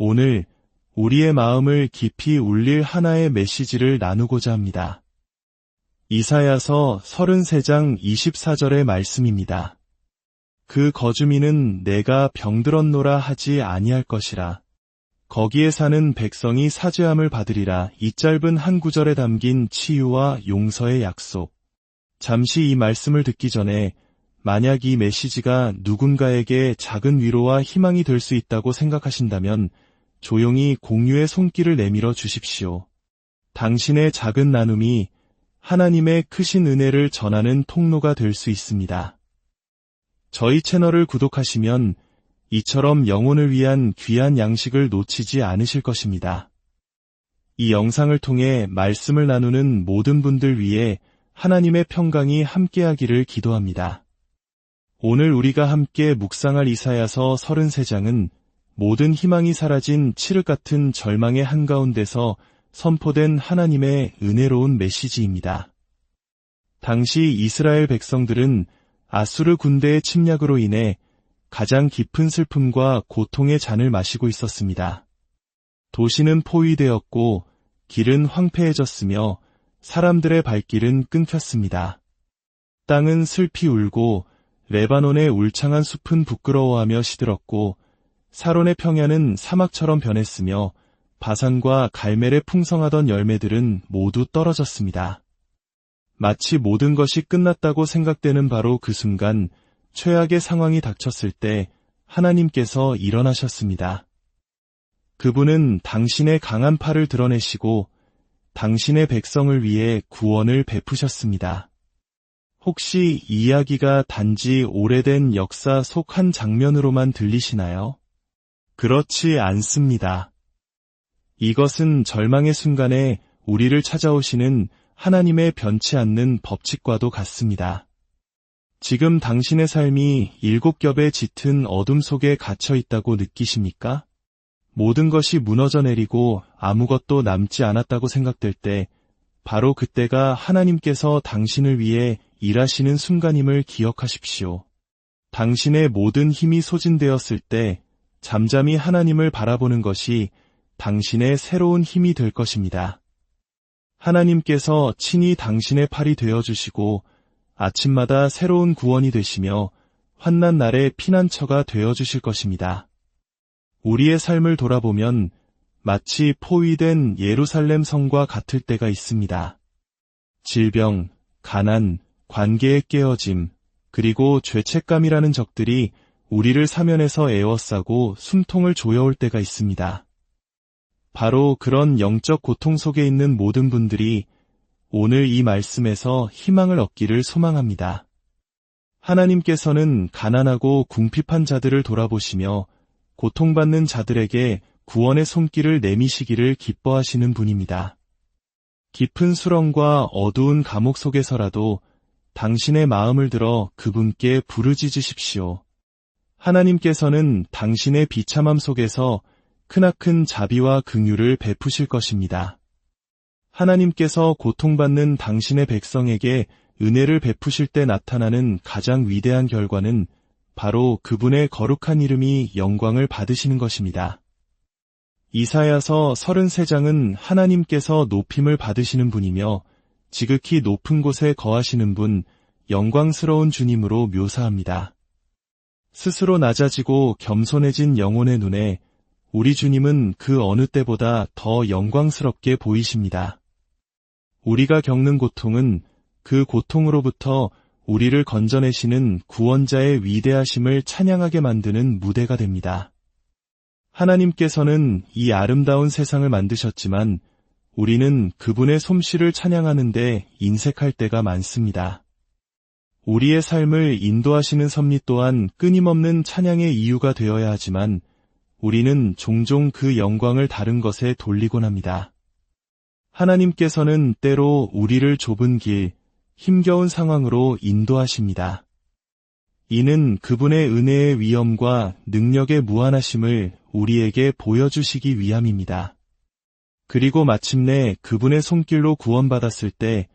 오늘 우리의 마음을 깊이 울릴 하나의 메시지를 나누고자 합니다. 이사야서 33장 24절의 말씀입니다. 그 거주민은 내가 병들었노라 하지 아니할 것이라. 거기에 사는 백성이 사죄함을 받으리라. 이 짧은 한 구절에 담긴 치유와 용서의 약속. 잠시 이 말씀을 듣기 전에 만약 이 메시지가 누군가에게 작은 위로와 희망이 될 수 있다고 생각하신다면 조용히 공유의 손길을 내밀어 주십시오. 당신의 작은 나눔이 하나님의 크신 은혜를 전하는 통로가 될 수 있습니다. 저희 채널을 구독하시면 이처럼 영혼을 위한 귀한 양식을 놓치지 않으실 것입니다. 이 영상을 통해 말씀을 나누는 모든 분들 위해 하나님의 평강이 함께하기를 기도합니다. 오늘 우리가 함께 묵상할 이사야서 33장은 모든 희망이 사라진 칠흑 같은 절망의 한가운데서 선포된 하나님의 은혜로운 메시지입니다. 당시 이스라엘 백성들은 아수르 군대의 침략으로 인해 가장 깊은 슬픔과 고통의 잔을 마시고 있었습니다. 도시는 포위되었고 길은 황폐해졌으며 사람들의 발길은 끊겼습니다. 땅은 슬피 울고 레바논의 울창한 숲은 부끄러워하며 시들었고 사론의 평야는 사막처럼 변했으며 바산과 갈멜의 풍성하던 열매들은 모두 떨어졌습니다. 마치 모든 것이 끝났다고 생각되는 바로 그 순간 최악의 상황이 닥쳤을 때 하나님께서 일어나셨습니다. 그분은 당신의 강한 팔을 드러내시고 당신의 백성을 위해 구원을 베푸셨습니다. 혹시 이 이야기가 단지 오래된 역사 속 한 장면으로만 들리시나요? 그렇지 않습니다. 이것은 절망의 순간에 우리를 찾아오시는 하나님의 변치 않는 법칙과도 같습니다. 지금 당신의 삶이 7겹의 짙은 어둠 속에 갇혀 있다고 느끼십니까? 모든 것이 무너져 내리고 아무것도 남지 않았다고 생각될 때 바로 그때가 하나님께서 당신을 위해 일하시는 순간임을 기억하십시오. 당신의 모든 힘이 소진되었을 때 잠잠히 하나님을 바라보는 것이 당신의 새로운 힘이 될 것입니다. 하나님께서 친히 당신의 팔이 되어주시고 아침마다 새로운 구원이 되시며 환난 날의 피난처가 되어주실 것입니다. 우리의 삶을 돌아보면 마치 포위된 예루살렘 성과 같을 때가 있습니다. 질병, 가난, 관계의 깨어짐, 그리고 죄책감이라는 적들이 우리를 사면에서 에워싸고 숨통을 조여올 때가 있습니다. 바로 그런 영적 고통 속에 있는 모든 분들이 오늘 이 말씀에서 희망을 얻기를 소망합니다. 하나님께서는 가난하고 궁핍한 자들을 돌아보시며 고통받는 자들에게 구원의 손길을 내미시기를 기뻐하시는 분입니다. 깊은 수렁과 어두운 감옥 속에서라도 당신의 마음을 들어 그분께 부르짖으십시오. 하나님께서는 당신의 비참함 속에서 크나큰 자비와 긍휼을 베푸실 것입니다. 하나님께서 고통받는 당신의 백성에게 은혜를 베푸실 때 나타나는 가장 위대한 결과는 바로 그분의 거룩한 이름이 영광을 받으시는 것입니다. 이사야서 33장은 하나님께서 높임을 받으시는 분이며 지극히 높은 곳에 거하시는 분, 영광스러운 주님으로 묘사합니다. 스스로 낮아지고 겸손해진 영혼의 눈에 우리 주님은 그 어느 때보다 더 영광스럽게 보이십니다. 우리가 겪는 고통은 그 고통으로부터 우리를 건져내시는 구원자의 위대하심을 찬양하게 만드는 무대가 됩니다. 하나님께서는 이 아름다운 세상을 만드셨지만 우리는 그분의 솜씨를 찬양하는데 인색할 때가 많습니다. 우리의 삶을 인도하시는 섭리 또한 끊임없는 찬양의 이유가 되어야 하지만 우리는 종종 그 영광을 다른 것에 돌리곤 합니다. 하나님께서는 때로 우리를 좁은 길, 힘겨운 상황으로 인도하십니다. 이는 그분의 은혜의 위엄과 능력의 무한하심을 우리에게 보여주시기 위함입니다. 그리고 마침내 그분의 손길로 구원받았을 때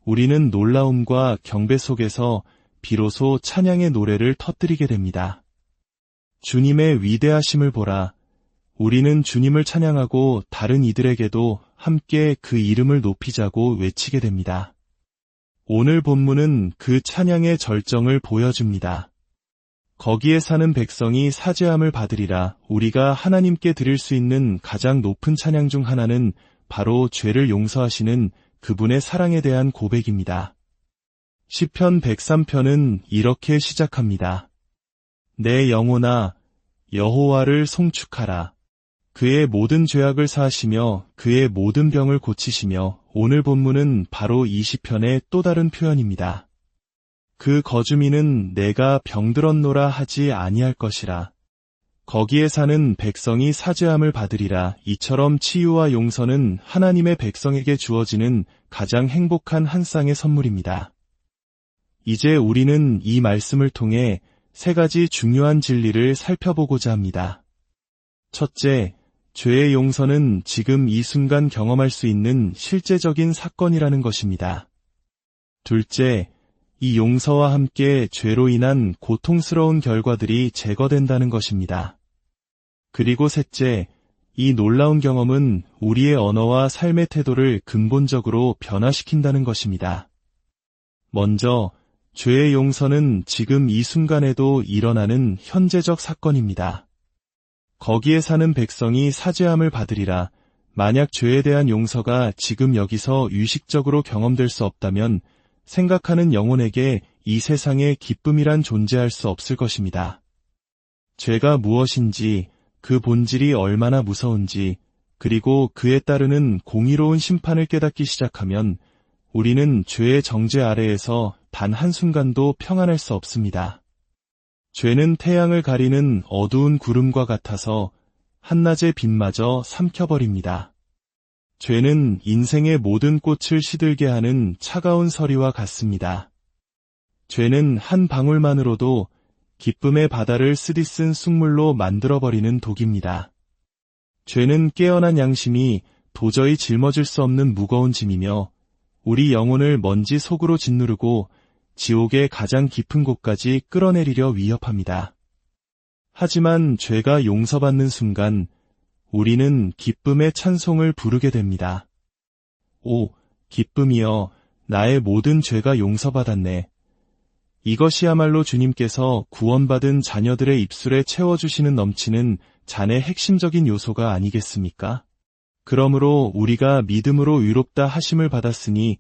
우리는 놀라움과 경배 속에서 비로소 찬양의 노래를 터뜨리게 됩니다. 주님의 위대하심을 보라. 우리는 주님을 찬양하고 다른 이들에게도 함께 그 이름을 높이자고 외치게 됩니다. 오늘 본문은 그 찬양의 절정을 보여줍니다. 거기에 사는 백성이 사죄함을 받으리라. 우리가 하나님께 드릴 수 있는 가장 높은 찬양 중 하나는 바로 죄를 용서하시는 그분의 사랑에 대한 고백입니다. 시편 103편은 이렇게 시작합니다. 내 영혼아, 여호와를 송축하라. 그의 모든 죄악을 사하시며 그의 모든 병을 고치시며. 오늘 본문은 바로 이 시편의 또 다른 표현입니다. 그 거주민은 내가 병들었노라 하지 아니할 것이라. 거기에 사는 백성이 사죄함을 받으리라. 이처럼 치유와 용서는 하나님의 백성에게 주어지는 가장 행복한 한 쌍의 선물입니다. 이제 우리는 이 말씀을 통해 세 가지 중요한 진리를 살펴보고자 합니다. 첫째, 죄의 용서는 지금 이 순간 경험할 수 있는 실제적인 사건이라는 것입니다. 둘째, 이 용서와 함께 죄로 인한 고통스러운 결과들이 제거된다는 것입니다. 그리고 셋째, 이 놀라운 경험은 우리의 언어와 삶의 태도를 근본적으로 변화시킨다는 것입니다. 먼저, 죄의 용서는 지금 이 순간에도 일어나는 현재적 사건입니다. 거기에 사는 백성이 사죄함을 받으리라. 만약 죄에 대한 용서가 지금 여기서 유식적으로 경험될 수 없다면 생각하는 영혼에게 이 세상에 기쁨이란 존재할 수 없을 것입니다. 죄가 무엇인지, 그 본질이 얼마나 무서운지, 그리고 그에 따르는 공의로운 심판을 깨닫기 시작하면 우리는 죄의 정죄 아래에서 단 한순간도 평안할 수 없습니다. 죄는 태양을 가리는 어두운 구름과 같아서 한낮의 빛마저 삼켜버립니다. 죄는 인생의 모든 꽃을 시들게 하는 차가운 서리와 같습니다. 죄는 한 방울만으로도 기쁨의 바다를 쓰디쓴 쑥물로 만들어버리는 독입니다. 죄는 깨어난 양심이 도저히 짊어질 수 없는 무거운 짐이며 우리 영혼을 먼지 속으로 짓누르고 지옥의 가장 깊은 곳까지 끌어내리려 위협합니다. 하지만 죄가 용서받는 순간 우리는 기쁨의 찬송을 부르게 됩니다. 오, 기쁨이여, 나의 모든 죄가 용서받았네. 이것이야말로 주님께서 구원받은 자녀들의 입술에 채워주시는 넘치는 잔의 핵심적인 요소가 아니겠습니까? 그러므로 우리가 믿음으로 의롭다 하심을 받았으니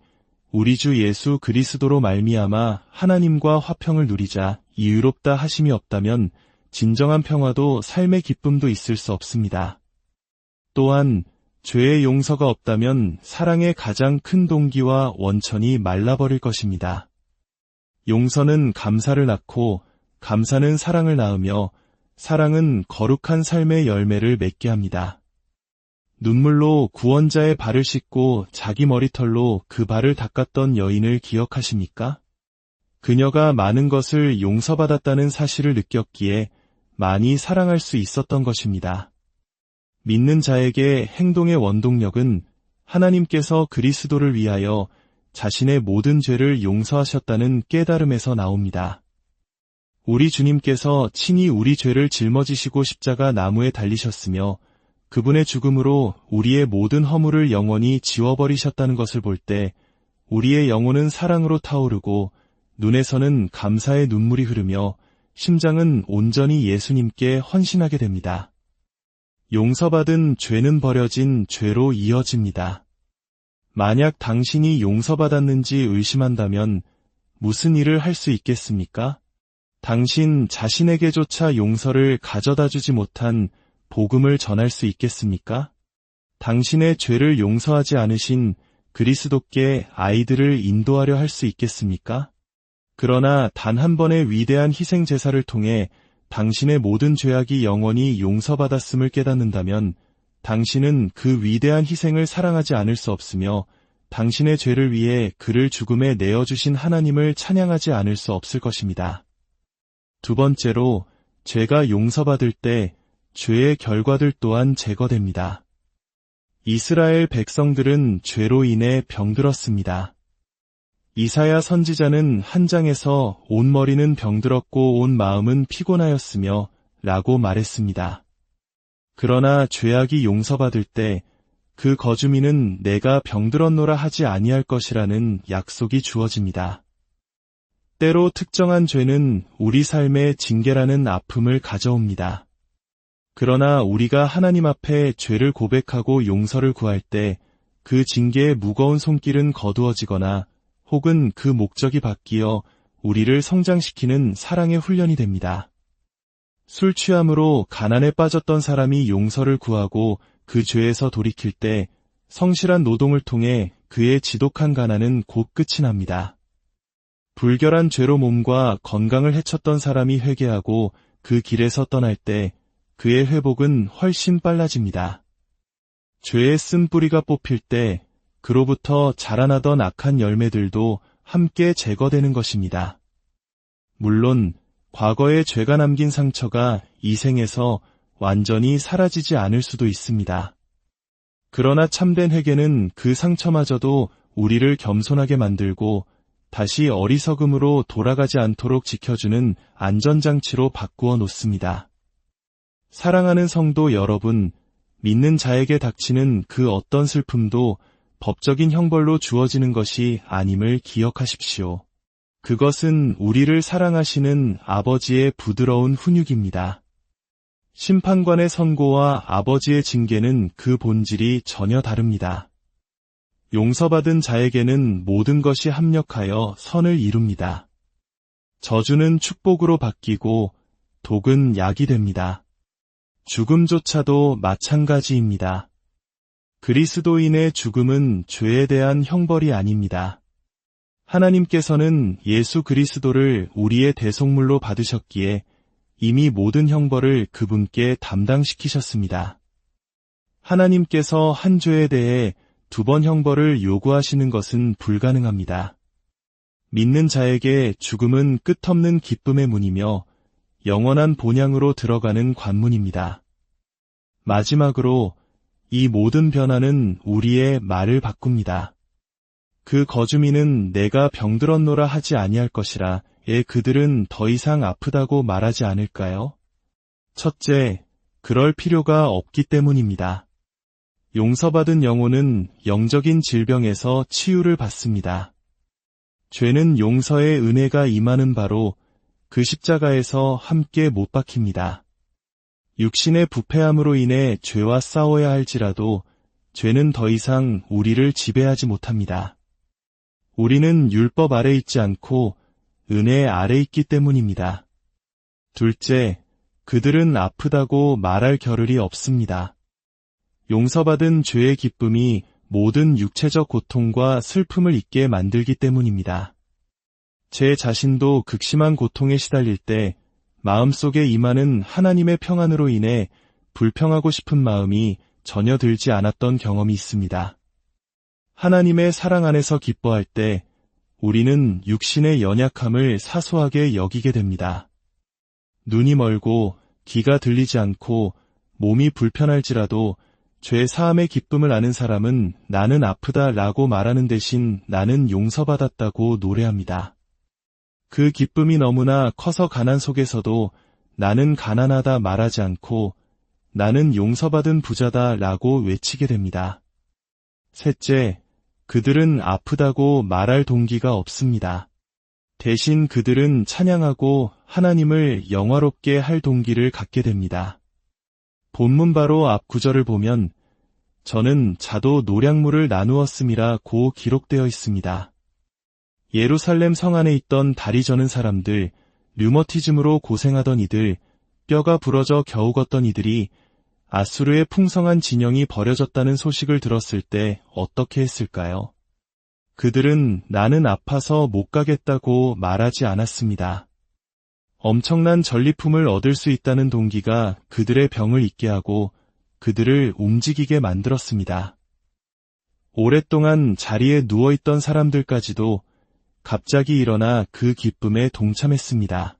우리 주 예수 그리스도로 말미암아 하나님과 화평을 누리자. 이 의롭다 하심이 없다면 진정한 평화도 삶의 기쁨도 있을 수 없습니다. 또한 죄의 용서가 없다면 사랑의 가장 큰 동기와 원천이 말라버릴 것입니다. 용서는 감사를 낳고 감사는 사랑을 낳으며 사랑은 거룩한 삶의 열매를 맺게 합니다. 눈물로 구원자의 발을 씻고 자기 머리털로 그 발을 닦았던 여인을 기억하십니까? 그녀가 많은 것을 용서받았다는 사실을 느꼈기에 많이 사랑할 수 있었던 것입니다. 믿는 자에게 행동의 원동력은 하나님께서 그리스도를 위하여 자신의 모든 죄를 용서하셨다는 깨달음에서 나옵니다. 우리 주님께서 친히 우리 죄를 짊어지시고 십자가 나무에 달리셨으며 그분의 죽음으로 우리의 모든 허물을 영원히 지워버리셨다는 것을 볼 때 우리의 영혼은 사랑으로 타오르고 눈에서는 감사의 눈물이 흐르며 심장은 온전히 예수님께 헌신하게 됩니다. 용서받은 죄는 버려진 죄로 이어집니다. 만약 당신이 용서받았는지 의심한다면 무슨 일을 할 수 있겠습니까? 당신 자신에게조차 용서를 가져다주지 못한 복음을 전할 수 있겠습니까? 당신의 죄를 용서하지 않으신 그리스도께 아이들을 인도하려 할 수 있겠습니까? 그러나 단 한 번의 위대한 희생 제사를 통해 당신의 모든 죄악이 영원히 용서받았음을 깨닫는다면 당신은 그 위대한 희생을 사랑하지 않을 수 없으며 당신의 죄를 위해 그를 죽음에 내어주신 하나님을 찬양하지 않을 수 없을 것입니다. 두 번째로, 죄가 용서받을 때 죄의 결과들 또한 제거됩니다. 이스라엘 백성들은 죄로 인해 병들었습니다. 이사야 선지자는 한 장에서 온 머리는 병들었고 온 마음은 피곤하였으며 라고 말했습니다. 그러나 죄악이 용서받을 때 그 거주민은 내가 병들었노라 하지 아니할 것이라는 약속이 주어집니다. 때로 특정한 죄는 우리 삶의 징계라는 아픔을 가져옵니다. 그러나 우리가 하나님 앞에 죄를 고백하고 용서를 구할 때 그 징계의 무거운 손길은 거두어지거나 혹은 그 목적이 바뀌어 우리를 성장시키는 사랑의 훈련이 됩니다. 술 취함으로 가난에 빠졌던 사람이 용서를 구하고 그 죄에서 돌이킬 때 성실한 노동을 통해 그의 지독한 가난은 곧 끝이 납니다. 불결한 죄로 몸과 건강을 해쳤던 사람이 회개하고 그 길에서 떠날 때 그의 회복은 훨씬 빨라집니다. 죄의 쓴뿌리가 뽑힐 때 그로부터 자라나던 악한 열매들도 함께 제거되는 것입니다. 물론 과거의 죄가 남긴 상처가 이 생에서 완전히 사라지지 않을 수도 있습니다. 그러나 참된 회개는 그 상처마저도 우리를 겸손하게 만들고 다시 어리석음으로 돌아가지 않도록 지켜주는 안전장치로 바꾸어 놓습니다. 사랑하는 성도 여러분, 믿는 자에게 닥치는 그 어떤 슬픔도 법적인 형벌로 주어지는 것이 아님을 기억하십시오. 그것은 우리를 사랑하시는 아버지의 부드러운 훈육입니다. 심판관의 선고와 아버지의 징계는 그 본질이 전혀 다릅니다. 용서받은 자에게는 모든 것이 합력하여 선을 이룹니다. 저주는 축복으로 바뀌고 독은 약이 됩니다. 죽음조차도 마찬가지입니다. 그리스도인의 죽음은 죄에 대한 형벌이 아닙니다. 하나님께서는 예수 그리스도를 우리의 대속물로 받으셨기에 이미 모든 형벌을 그분께 담당시키셨습니다. 하나님께서 한 죄에 대해 2번 형벌을 요구하시는 것은 불가능합니다. 믿는 자에게 죽음은 끝없는 기쁨의 문이며 영원한 본향으로 들어가는 관문입니다. 마지막으로 이 모든 변화는 우리의 말을 바꿉니다. 그 거주민은 내가 병들었노라 하지 아니할 것이라 그들은 더 이상 아프다고 말하지 않을까요? 첫째, 그럴 필요가 없기 때문입니다. 용서받은 영혼은 영적인 질병에서 치유를 받습니다. 죄는 용서의 은혜가 임하는 바로 그 십자가에서 함께 못 박힙니다. 육신의 부패함으로 인해 죄와 싸워야 할지라도 죄는 더 이상 우리를 지배하지 못합니다. 우리는 율법 아래 있지 않고 은혜 아래 있기 때문입니다. 둘째, 그들은 아프다고 말할 겨를이 없습니다. 용서받은 죄의 기쁨이 모든 육체적 고통과 슬픔을 잊게 만들기 때문입니다. 제 자신도 극심한 고통에 시달릴 때 마음속에 임하는 하나님의 평안으로 인해 불평하고 싶은 마음이 전혀 들지 않았던 경험이 있습니다. 하나님의 사랑 안에서 기뻐할 때 우리는 육신의 연약함을 사소하게 여기게 됩니다. 눈이 멀고 귀가 들리지 않고 몸이 불편할지라도 죄 사함의 기쁨을 아는 사람은 나는 아프다 라고 말하는 대신 나는 용서받았다고 노래합니다. 그 기쁨이 너무나 커서 가난 속에서도 나는 가난하다 말하지 않고 나는 용서받은 부자다 라고 외치게 됩니다. 셋째, 그들은 아프다고 말할 동기가 없습니다. 대신 그들은 찬양하고 하나님을 영화롭게 할 동기를 갖게 됩니다. 본문 바로 앞 구절을 보면 저는 자도 노량물을 나누었음이라 고 기록되어 있습니다. 예루살렘 성 안에 있던 다리 저는 사람들, 류머티즘으로 고생하던 이들, 뼈가 부러져 겨우 걷던 이들이 아수르의 풍성한 진영이 버려졌다는 소식을 들었을 때 어떻게 했을까요? 그들은 나는 아파서 못 가겠다고 말하지 않았습니다. 엄청난 전리품을 얻을 수 있다는 동기가 그들의 병을 잊게 하고 그들을 움직이게 만들었습니다. 오랫동안 자리에 누워있던 사람들까지도 갑자기 일어나 그 기쁨에 동참했습니다.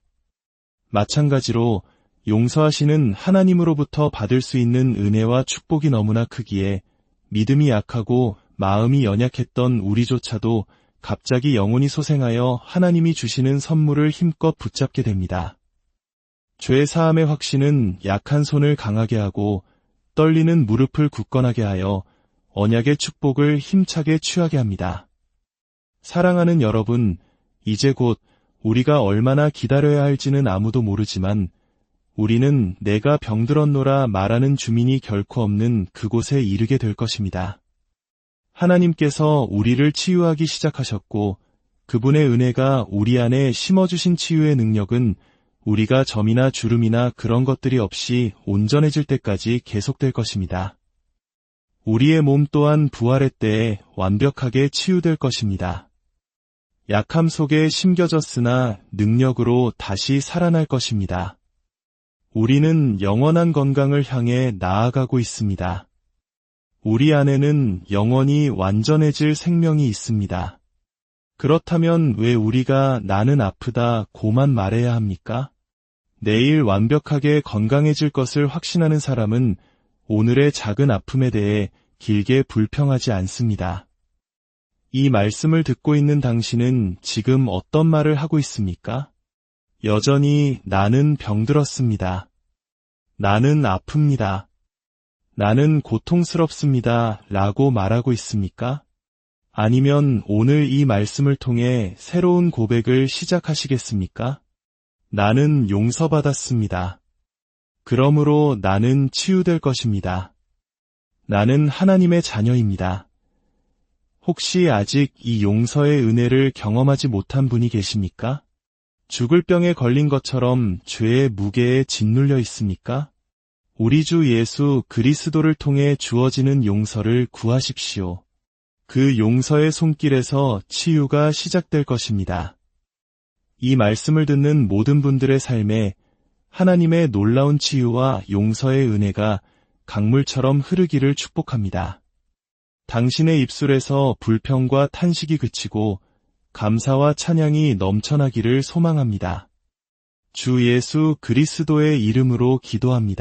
마찬가지로 용서하시는 하나님으로부터 받을 수 있는 은혜와 축복이 너무나 크기에 믿음이 약하고 마음이 연약했던 우리조차도 갑자기 영혼이 소생하여 하나님이 주시는 선물을 힘껏 붙잡게 됩니다. 죄 사함의 확신은 약한 손을 강하게 하고 떨리는 무릎을 굳건하게 하여 언약의 축복을 힘차게 취하게 합니다. 사랑하는 여러분, 이제 곧 우리가 얼마나 기다려야 할지는 아무도 모르지만 우리는 내가 병들었노라 말하는 주민이 결코 없는 그곳에 이르게 될 것입니다. 하나님께서 우리를 치유하기 시작하셨고 그분의 은혜가 우리 안에 심어주신 치유의 능력은 우리가 점이나 주름이나 그런 것들이 없이 온전해질 때까지 계속될 것입니다. 우리의 몸 또한 부활의 때에 완벽하게 치유될 것입니다. 약함 속에 심겨졌으나 능력으로 다시 살아날 것입니다. 우리는 영원한 건강을 향해 나아가고 있습니다. 우리 안에는 영원히 완전해질 생명이 있습니다. 그렇다면 왜 우리가 나는 아프다 고만 말해야 합니까? 내일 완벽하게 건강해질 것을 확신하는 사람은 오늘의 작은 아픔에 대해 길게 불평하지 않습니다. 이 말씀을 듣고 있는 당신은 지금 어떤 말을 하고 있습니까? 여전히 나는 병들었습니다. 나는 아픕니다. 나는 고통스럽습니다. 라고 말하고 있습니까? 아니면 오늘 이 말씀을 통해 새로운 고백을 시작하시겠습니까? 나는 용서받았습니다. 그러므로 나는 치유될 것입니다. 나는 하나님의 자녀입니다. 혹시 아직 이 용서의 은혜를 경험하지 못한 분이 계십니까? 죽을 병에 걸린 것처럼 죄의 무게에 짓눌려 있습니까? 우리 주 예수 그리스도를 통해 주어지는 용서를 구하십시오. 그 용서의 손길에서 치유가 시작될 것입니다. 이 말씀을 듣는 모든 분들의 삶에 하나님의 놀라운 치유와 용서의 은혜가 강물처럼 흐르기를 축복합니다. 당신의 입술에서 불평과 탄식이 그치고 감사와 찬양이 넘쳐나기를 소망합니다. 주 예수 그리스도의 이름으로 기도합니다.